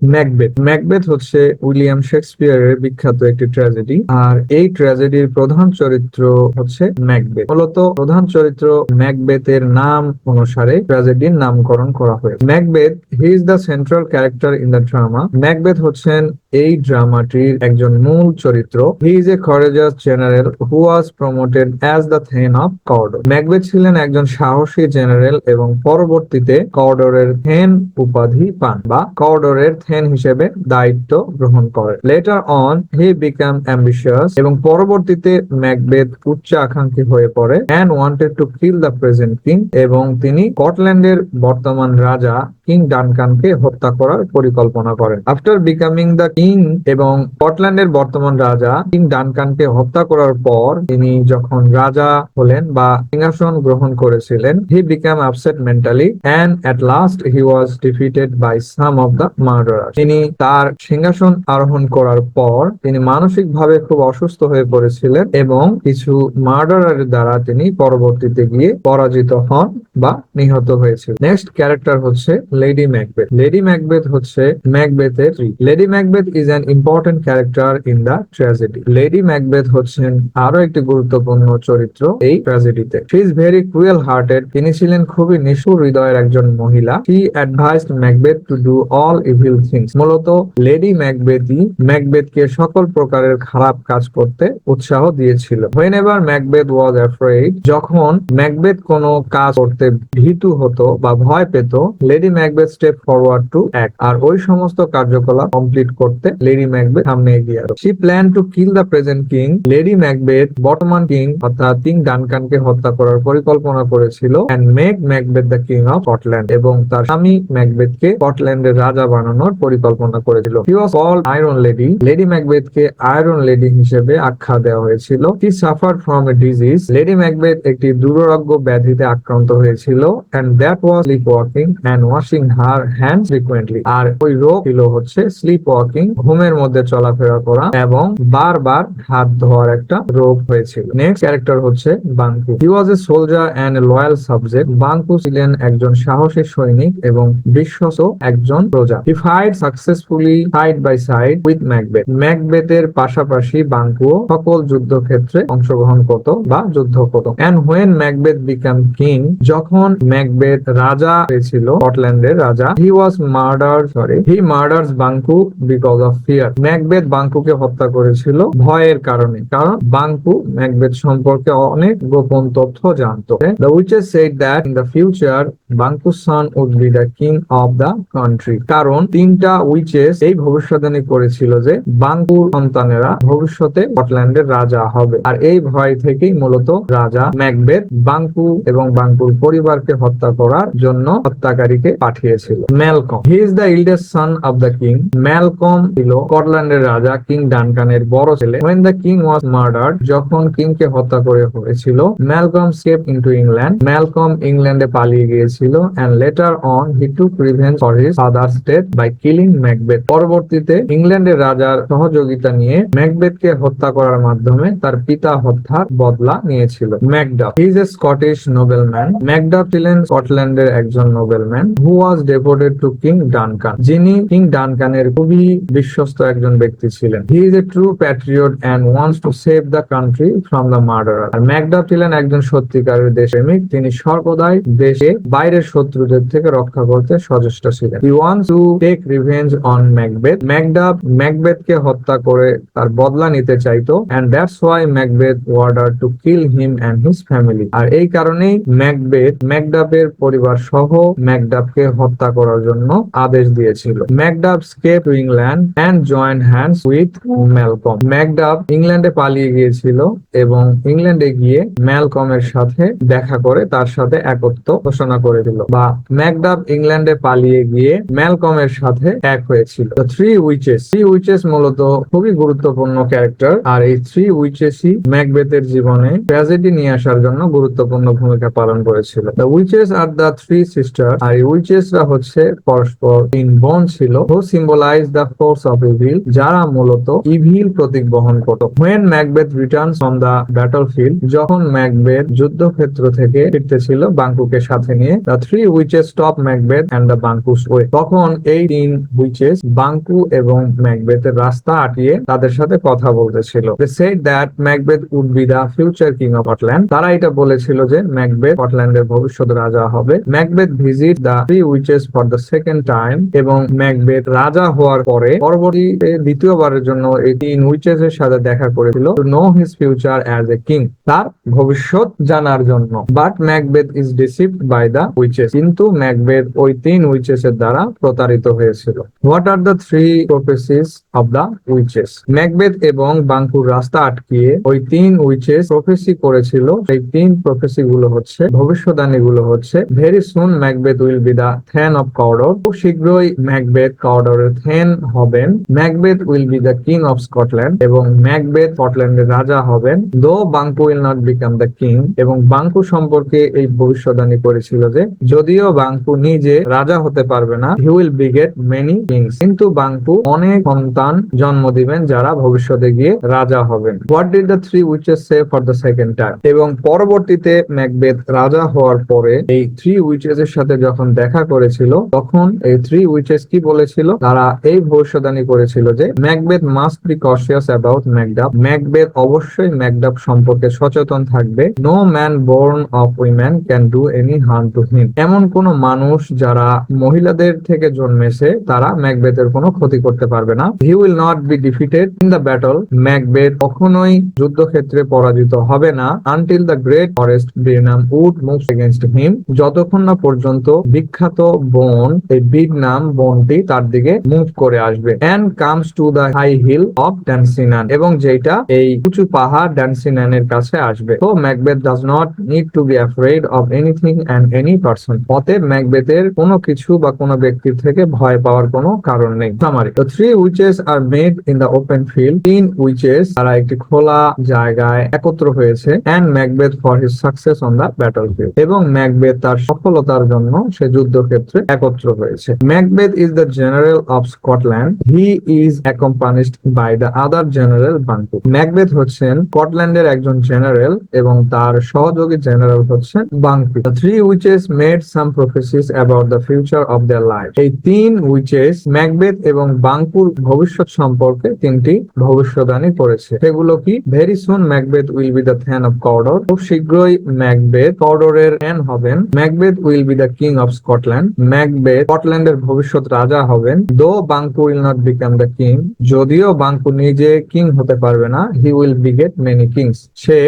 Macbeth Macbeth হচ্ছে William শেক্সপিয়ারের বিখ্যাত একটি ট্র্যাজেডি। আর এই ট্র্যাজেডির প্রধান চরিত্র হচ্ছে ম্যাকবেথ। মূলত প্রধান চরিত্র ম্যাকবেথের নাম অনুসারে ট্র্যাজেডির নামকরণ করা হয়েছে। Macbeth, he is the central character in the drama. Macbeth হচ্ছেন এই ড্রামাটির একজন মূল চরিত্র। He is a courageous general who was promoted as the thane of Cawdor. ম্যাকবেথ ছিলেন একজন সাহসী জেনারেল এবং পরবর্তীতে কর্ডরের থেন উপাধি পান বা কর্ডরের থেন হিসেবে দায়িত্ব গ্রহণ করেন। Letter on he become ambitious, এবং পরবর্তীতে ম্যাকবেথ উচ্চ আকাঙ্ক্ষী হয়ে পড়ে and wanted to kill the present king, এবং তিনি স্কটল্যান্ডের বর্তমান রাজা কিং ডানকানকে হত্যা করার পরিকল্পনা করেন। আফটার বিকামিং দ্য কিং, এবং স্কটল্যান্ডের বর্তমান রাজা কিং ডানকানকে হত্যা করার পর তিনি যখন রাজা হলেন বা সিংহাসন গ্রহণ করেছিলেন, he became upset mentally and at last he was defeated by some of the murderer. তিনি তার সিংহাসন আরোহণ করার পর তিনি মানসিকভাবে খুব অসুস্থ হয়ে পড়েছিলেন এবং কিছু মার্ডারারের দ্বারা তিনি পরবর্তীতে গিয়ে পরাজিত হন বা নিহত হয়েছিল। নেক্সট ক্যারেক্টার হচ্ছে লেডি ম্যাকবেথ। লেডি ম্যাকবেথ হচ্ছে ম্যাকবেথের স্ত্রী। Lady Macbeth is an important character in the tragedy. Lady Macbeth হচ্ছেন আরো একটি গুরুত্বপূর্ণ চরিত্র এই ট্র্যাজেডিতে। She is very cruel hearted. তিনি ছিলেন খুবই নিষ্ঠুর হৃদয়ের একজন মহিলা। She advised Macbeth to do all evil things. মূলত লেডি ম্যাকবেথই ম্যাকবেথকে সকল প্রকারের খারাপ কাজ করতে উৎসাহ দিয়েছিল। Whenever Macbeth was afraid, যখন ম্যাকবেথ কোনো কাজ করতে ভীতু হতো বা ভয় পেত, Lady Macbeth step forward to act, আর ওই সমস্ত কার্যকলাপ কমপ্লিট করতে লেডি ম্যাকবেথ সামনে এগিয়ে আসে। She plan to kill the present king. Lady Macbeth বর্তমান কিং অর্থাৎ কিং ডানকানকে হত্যা করার পরিকল্পনা করেছিল and make Macbeth the king of Scotland, এবং তার স্বামী ম্যাকবেথকে স্কটল্যান্ডের রাজা বানানোর পরিকল্পনা করেছিল। He was called iron lady. Lady ম্যাকবেথকে আয়রন লেডি হিসেবে আখ্যা দেওয়া হয়েছিল। He suffered from a disease. Lady Macbeth একটি দুরারোগ্য ব্যাধিতে আক্রান্ত হয়েছিল and that was sleep walking and washing her hands frequently. আর ওই রোগ ছিল হচ্ছে স্লিপ ওয়াকিং, ঘুমের মধ্যে চলাফেরা করা এবং বারবার হাত ধোয়ার একটা রোগ হয়েছিল। নেক্সট ক্যারেক্টার হচ্ছে Banquo. He was a soldier and a loyal subject. Banquo ছিলেন একজন সাহসী সৈনিক এবং বিশ্বস্ত একজন প্রজা। He fight successfully side by side with Macbeth. ম্যাকবেথের পাশাপাশি বাঙ্কুও সকল যুদ্ধক্ষেত্রে অংশগ্রহণ করত বা যুদ্ধ করত। And when Macbeth became king, যখন ম্যাকবেথ রাজা হয়েছিল, স্কটল্যান্ডের রাজা, he murders Banquo because of fear. Macbeth বাঙ্কুকে হত্যা করেছিল ভয়ের কারণে, কারণ বাঙ্কু ম্যাকবেথ সম্পর্কে অনেক গোপন তথ্য জানতো। The witches said that in the future Banku's son would be the king of the country. কারণ তিনটা উইচেস এই ভবিষ্যদ্বাণী করেছিল যে বাঙ্কুর সন্তানেরা ভবিষ্যতে স্কটল্যান্ডের রাজা হবে, আর এই ভয় থেকেই মূলত রাজা ম্যাকবেথ বাঙ্কু এবং বাঙ্কুর পরিবারকে হত্যা করার জন্য হত্যাকারীকে পাঠিয়েছিল। Malcolm, he is the eldest son of the king. Malcolm ছিল স্কটল্যান্ডের রাজা কিং ডানকানের বড় ছেলে। When the king was murdered, যখন কিংকে হত্যা করে হয়েছিল, Malcolm escaped into England. Malcolm ইংল্যান্ডে পালিয়ে গিয়েছিল and later on he took revenge for his father's death by killing Macbeth. পরবর্তীতে ইংল্যান্ডের রাজার সহযোগিতা নিয়ে ম্যাকবেথকে হত্যা করার মাধ্যমে তার পিতা হত্যার বদলা নিয়েছিল। Macduff, he is a Scottish nobleman. Macduff ছিলেন স্কটল্যান্ডের একজন nobleman who was devoted to king Duncan, যিনি কিং ডানকানের খুবই বিশ্বস্ত একজন ব্যক্তি ছিলেন। He is a true patriot and wants to save the country from the murderer. আর ম্যাকডাফ ছিলেন একজন সত্যিকারের দেশপ্রেমিক, তিনি সর্বদাই দেশে বাইরের শত্রুদের থেকে রক্ষা করতে সচেষ্ট ছিলেন। He wants to take revenge on Macbeth. Macduff ম্যাকবেথকে হত্যা করে তার বদলা নিতে চাইতো and that's why Macbeth order to kill him and his family. আর এই কারণেই ম্যাকবেথ ম্যাকডাফের পরিবার সহ ম্যাকডাফকে হত্যা করার জন্য আদেশ দিয়েছিল। Macduff escape to England and joined hands with Malcolm. Macduff ইংল্যান্ডে পালিয়ে গিয়েছিল এবং ইংল্যান্ডে গিয়ে ম্যালকমের সাথে দেখা করে তার সাথে একত্র ঘোষণা করে দিল, বা ম্যাকডাফ ইংল্যান্ডে পালিয়ে গিয়ে ম্যালকমের সাথে এক হয়েছিল। থ্রি উইচেস মূলত খুবই গুরুত্বপূর্ণ ক্যারেক্টার, আর এই থ্রি উইচেসই ম্যাকবেথের জীবনে ট্র্যাজেডি নিয়ে আসার জন্য গুরুত্বপূর্ণ ভূমিকা পালন করেছিল। The witches are the three sister, আর এই উইচেসরা হচ্ছে পরস্পর তিন বোন ছিল, who symbolize the force of evil, যারা মূলত ইভিল প্রতীক বহন করত। When Macbeth returns from the battlefield, যখন ম্যাকবেথ যুদ্ধক্ষেত্র থেকে ফিরতেছিল বাঙ্কুকে সাথে নিয়ে, the three witches stop Macbeth and the Banquo's way. তখন এই তিন উইচেস বাঙ্কু এবং ম্যাকবেথের রাস্তা আটকিয়ে তাদের সাথে কথা বলতেছিল। They said that Macbeth would be the future king of Scotland. তারা এটা বলেছিল যে ম্যাকবেথ স্কটল্যান্ডের ভবিষ্যৎ রাজা হবে। Macbeth visit the three witches for the second time, এবং ম্যাকবেথ রাজা হওয়ার পরে পরবর্তীতে দ্বিতীয়বারের জন্য এই তিন উইচেস এর সাথে দেখা করেছিল to know his future as a king, তার ভবিষ্যৎ জানার জন্য। But Macbeth is deceived by the witches, কিন্তু ম্যাকবেথ ওই তিন উইচেস এর দ্বারা প্রতারিত হয়েছিল। What are the three prophecies of the witches? Macbeth এবং বাঙ্কুর রাস্তা আটকিয়ে ওই তিন উইচেস প্রফেসি করেছিল। এই তিন প্রফেসি গুলো হচ্ছে, ভবিষ্যৎবাণী গুলো হচ্ছে, very soon Macbeth will be the thane of Cawdor, খুব শীঘ্রই ম্যাকবেথ কর্ডরের থেন হবেন। Macbeth will be the king of Scotland, এবং ম্যাকবেথ স্কটল্যান্ডের রাজা হবেন। Though Banquo will not become the king, এবং বাঙ্কু সম্পর্কে এই ভবিষ্যৎবাণী করেছিল যে যদিও বাঙ্কু নিজে রাজা হতে পারবে না, he will beget many kings, কিন্তু বাঙ্কু অনেক সন্তান জন্ম দিবেন যারা ভবিষ্যতে গিয়ে রাজা হবেন। What did the three witches say for the second time? এবং পরবর্তীতে ম্যাকবেথ রাজা হওয়ার পরে এই থ্রি উইচেস এর সাথে যখন দেখা করেছিল, তখন এই থ্রি উইচেস কি বলেছিল? তারা এই ভবিষ্যৎবাণী করেছিল যে Macbeth must be cautious about Macduff, Macbeth অবশ্যই ম্যাকডাফ সম্পর্কে সচেতন থাকবে। No man born of women can do any harm to him, এমন কোন মানুষ যারা মহিলাদের থেকে জন্মেছে তারা ম্যাকবেথের কোনো ক্ষতি করতে পারবে না। He will not be defeated in the battle, Macbeth কখনোই যুদ্ধক্ষেত্রে পরাজিত হবে না। Until the great forest Birnam wood moves against him, যতক্ষণ না পর্যন্ত বিখ্যাত বন, এই বিরনাম বনটি তার দিকে মুভ করে আসবে। And comes to the high hill of Dunsinane, এবং যেটা এই উঁচু পাহাড় ড্যানসিনানের কাছে আসবে। তো Macbeth does not need to be afraid of anything and any person, অতএব ম্যাকবেথের কোনো কিছু বা কোনো ব্যক্তির থেকে ভয় পাওয়ার কোনো কারণ নেই। Summary, the three witches are made in the open field, তিন উইচেস তারা একটি খোলা জায়গায় একত্র হয়েছে। and Macbeth for his success on the battlefield, এবং ম্যাকবেথ তার সফলতার জন্য সে যুদ্ধক্ষেত্রে একত্র হয়েছে। Macbeth is the general of Scotland, he is accompanied by the other general Banku, Macbeth হচ্ছেন স্কটল্যান্ডের একজন জেনারেল এবং তার সহযোগী জেনারেল হচ্ছেন বাঙ্কু। The three witches made some prophecies about the future of their life, এই তিন উইচেস ম্যাকবেথ এবং বাঙ্কুর ভবিষ্যৎ সম্পর্কে তিনটি ভবিষ্যৎবাণী করেছে। সেগুলো কি? Very soon Macbeth will be the thane of Cawdor, খুব শীঘ্রই ম্যাকবেথ কর্ডরের থ্যান হবেন। Macbeth will be the king of Scotland, Macbeth স্কটল্যান্ডের ভবিষ্যৎ রাজা হবেন। Though Banquo will not become the king, যদিও বাঙ্কু নিজে কিং হতে পারবে না, he will beget many kings, সে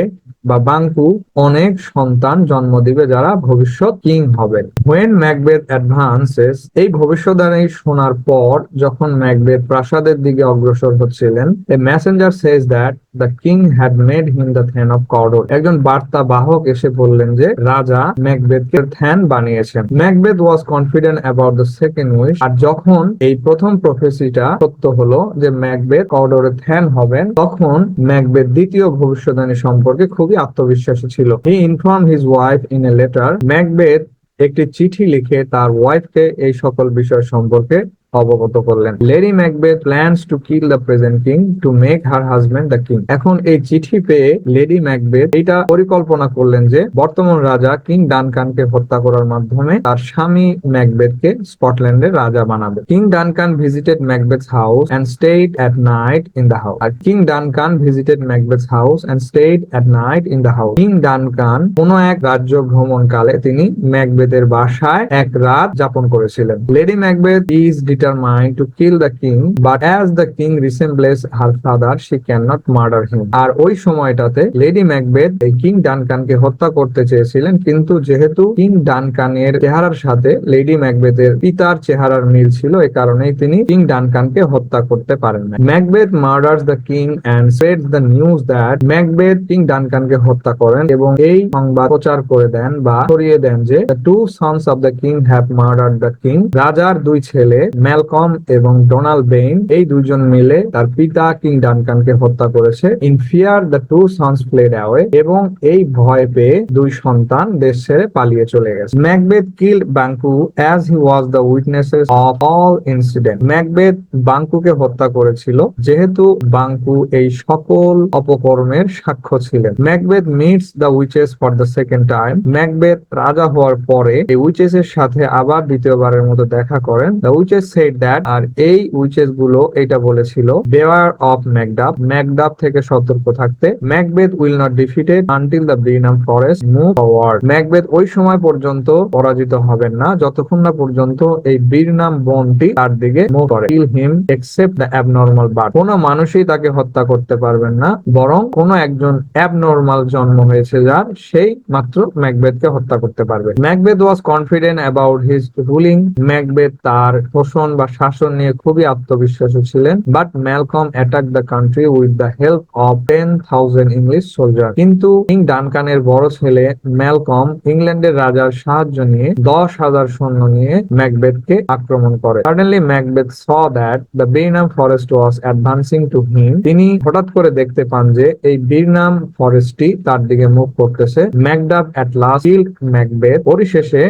বা বাঙ্কু অনেক সন্তান জন্ম দিবে যারা ভবিষ্যৎ কিং হবেন। When Macbeth advances, এই ভবিষ্যৎবাণী শোনার পর যখন ম্যাকবেথ প্রাসাদের দিকে অগ্রসর হচ্ছিলেন, a messenger says that the king had made him the Thane of Cawdor, একজন বার্তা বাহক এসে বললেন যে রাজা ম্যাকবেথকে থ্যান বানিয়েছেন। Macbeth was confident about the second wish, আর যখন এই প্রথম প্রফেসিটা সত্য হলো যে ম্যাকবেথ কর্ডরের থ্যান হবেন, তখন ম্যাকবেথ দ্বিতীয় ভবিষ্যৎবাণী সম্পর্কে খুবই আত্মবিশ্বাসী ছিল। He informed his wife in a letter, Macbeth একটি চিঠি লিখে তার ওয়াইফকে এই সকল বিষয় সম্পর্কে অবগত করলেন। Lady Macbeth plans two kill the present king to make her husband the king, এখন এই চিঠি পেয়ে লেডি ম্যাকবেথ এটা পরিকল্পনা করলেন যে বর্তমান রাজা কিং ডানকানকে হত্যা করার মাধ্যমে তার স্বামী ম্যাকবেথকে স্কটল্যান্ডের রাজা বানাবে। King Duncan visited Macbeth's house and stayed at night in the house, আর king Duncan visited Macbeth's house and stayed at night in the house, king Duncan কোন এক রাজ্য ভ্রমণকালে তিনি ম্যাকবেথের বাসায় এক রাত যাপন করেছিলেন। Lady Macbeth is determined to kill the king, but as the king resembles her father, she cannot murder him, আর ওই সময়টাতে লেডি ম্যাকবেথ এই কিং ডানকানকে হত্যা করতে চেয়েছিলেন, কিন্তু যেহেতু কিং ডানকানের চেহারার সাথে লেডি ম্যাকবেথের পিতার চেহারার মিল ছিল, এই কারণেই তিনি কিং ডানকানকে হত্যা করতে পারেন না। Macbeth murders the king and spreads the news that, Macbeth king ডানকানকে হত্যা করেন এবং এই সংবাদ প্রচার করে দেন বা ছড়িয়ে দেন যে the two sons of the king have murdered the king, রাজার দুই ছেলে ম্যালকম এবং ডোনাল্ড বেইন এই দুজন মিলে তার পিতা কিং ডানকানকে হত্যা করেছে। In fear the two sons fled away, এবং এই ভয় পেয়ে দুই সন্তান দেশ ছেড়ে পালিয়ে চলে গেছে। Macbeth killed Banquo as he was the witnesses of all incident. Macbeth বাঙ্কুকে হত্যা করেছিল যেহেতু বাঙ্কু এই সকল অপকর্মের সাক্ষ্য ছিলেন। Macbeth meets the witches for the second time. Macbeth রাজা হওয়ার পরে এই উইচেস এর সাথে আবার দ্বিতীয়বারের মতো দেখা করেন। দ্য উইচেস সেড দ্যাট, আর এই উইচেস গুলো এটা বলেছিল, বেওয়ার অফ ম্যাকডাফ, ম্যাকডাফ থেকে সতর্ক থাকতে। Macbeth will not defeated until the Birnam forest move forward. Macbeth ওই সময় পর্যন্ত পরাজিত হবেন না যতক্ষণ না পর্যন্ত এই বীরনাম বনটি তার দিকে মুভ করে। কিল হিম এক্সেপ্ট দ্য অ্যাবনর্মাল বার্থ। কোনো মানুষই তাকে হত্যা করতে পারবেন না, বরং কোনো একজন অ্যাবনর্মাল জন্ম হয়েছে যার, সেই মাত্র ম্যাকবেথকে হত্যা করতে পারবে। Macbeth was confident about his ruling. Macbeth তার শোষণ বা শাসন নিয়ে খুবই আত্মবিশ্বাসী ছিলেন। But Malcolm attack the country with the help of 10,000 English soldier. কিন্তু কিং ডানকানের বড় ছেলে ম্যালকম ইংল্যান্ডের রাজার সাহায্য নিয়ে 10,000 সৈন্য নিয়ে ম্যাকবেথকে আক্রমণ করে। Suddenly Macbeth saw that the Birnam forest was advancing to him. তিনি হঠাৎ করে দেখতে পান যে এই বীরনাম ফরেস্টটি তার দিকে মুভ করতেছে। Macduff at last killed Macbeth. পরিশেষে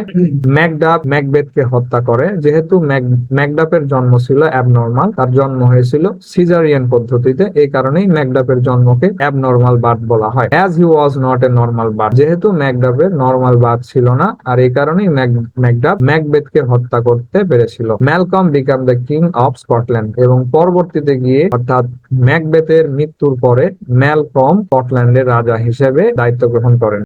ম্যাকডাফ ম্যাকবেথকে হত্যা করে। যেহেতু ম্যাকডাফের জন্ম ছিল অ্যাবনর্মাল, তার জন্ম হয়েছিল সিজারিয়ান পদ্ধতিতে, এই কারণেই ম্যাকডাফের জন্মকে অ্যাবনর্মাল বার্থ বলা হয়। As he was not a normal birth, যেহেতু ম্যাকডাফের নর্মাল বার্থ ছিল না, আর এই কারণেই ম্যাকডাফ ম্যাকবেথকে হত্যা করতে পেরেছিল। Malcolm become the king of Scotland, এবং পরবর্তীতে গিয়ে অর্থাৎ ম্যাকবেথের মৃত্যুর পরে ম্যালকম স্কটল্যান্ডের রাজা হিসেবে দায়িত্ব গ্রহণ করেন।